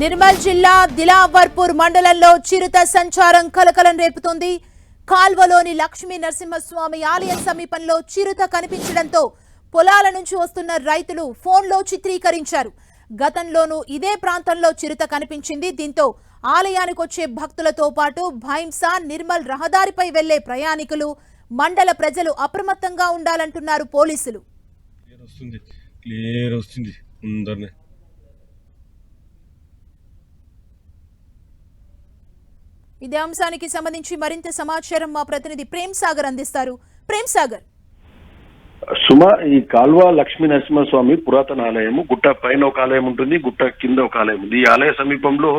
నిర్మల్ జిల్లా దిలావర్పూర్ మండలంలో చిరుత సంచారం కలకలం రేపుతోంది. కాల్వలోని లక్ష్మీ నరసింహస్వామి ఆలయం సమీపంలో చిరుత కనిపించడంతో పొలాల నుంచి వస్తున్న రైతులు ఫోన్లో చిత్రీకరించారు. గతంలోనూ ఇదే ప్రాంతంలో చిరుత కనిపించింది. దీంతో ఆలయానికి వచ్చే భక్తులతో పాటు భైంసా నిర్మల్ రహదారిపై వెళ్లే ప్రయాణికులు, మండల ప్రజలు అప్రమత్తంగా ఉండాలంటున్నారు పోలీసులు. ఇదే అంశానికి సంబంధించి మరింత సమాచారం మా ప్రతినిధి ప్రేమ్ సాగర్ అందిస్తారు. ప్రేమ్ సాగర్, సుమ, ఈ కాల్వ లక్ష్మీ నరసింహస్వామి పురాతన ఆలయము. గుట్ట పైన ఒక ఆలయం ఉంటుంది, గుట్ట కింద ఒక ఆలయం ఉంది. ఈ ఆలయ సమీపంలో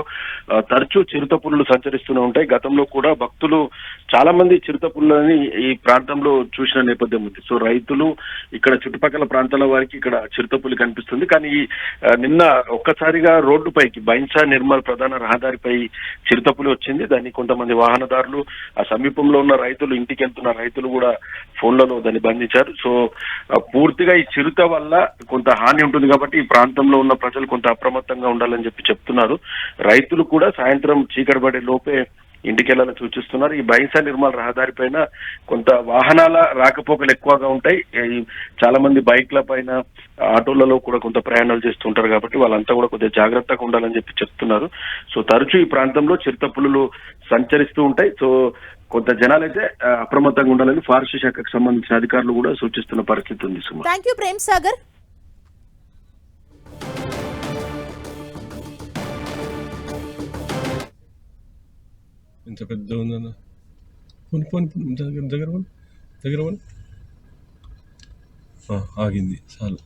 తరచూ చిరుత పులులు సంచరిస్తూనే ఉంటాయి. గతంలో కూడా భక్తులు చాలా మంది చిరుత పులులని ఈ ప్రాంతంలో చూసిన నేపథ్యం ఉంది. సో రైతులు, ఇక్కడ చుట్టుపక్కల ప్రాంతాల వారికి ఇక్కడ చిరుత పులి కనిపిస్తుంది. కానీ నిన్న ఒక్కసారిగా రోడ్డుపైకి బైంసా నిర్మల్ ప్రధాన రహదారిపై చిరుత పులి వచ్చింది. దాన్ని కొంతమంది వాహనదారులు, ఆ సమీపంలో ఉన్న రైతులు, ఇంటికి వెళ్తున్న రైతులు కూడా ఫోన్లలో దాన్ని బంధించారు. సో పూర్తిగా ఈ చిరుత వల్ల కొంత హాని ఉంటుంది కాబట్టి ఈ ప్రాంతంలో ఉన్న ప్రజలు కొంత అప్రమత్తంగా ఉండాలని చెప్తున్నారు. రైతులు కూడా సాయంత్రం చీకటి పడే లోపే ఇంటికెళ్లాలని సూచిస్తున్నారు. ఈ బైంసా నిర్మల్ రహదారి పైన కొంత వాహనాల రాకపోకలు ఎక్కువగా ఉంటాయి. చాలా మంది బైక్ల పైన, ఆటోలలో కూడా కొంత ప్రయాణాలు చేస్తుంటారు కాబట్టి వాళ్ళంతా కూడా కొద్దిగా జాగ్రత్తగా ఉండాలని చెప్తున్నారు. సో తరచూ ఈ ప్రాంతంలో చిరుత పులులు సంచరిస్తూ ఉంటాయి. సో కొంత జనాలైతే అప్రమత్తంగా ఉండాలని ఫారెస్ట్ శాఖకు సంబంధించిన అధికారులు కూడా సూచిస్తున్న పరిస్థితి ఉంది. సుమా, థాంక్యూ ప్రేమ్ సాగర్. ఇంత పెద్ద ఉందన్న, దగ్గర ఆగింది చాలు.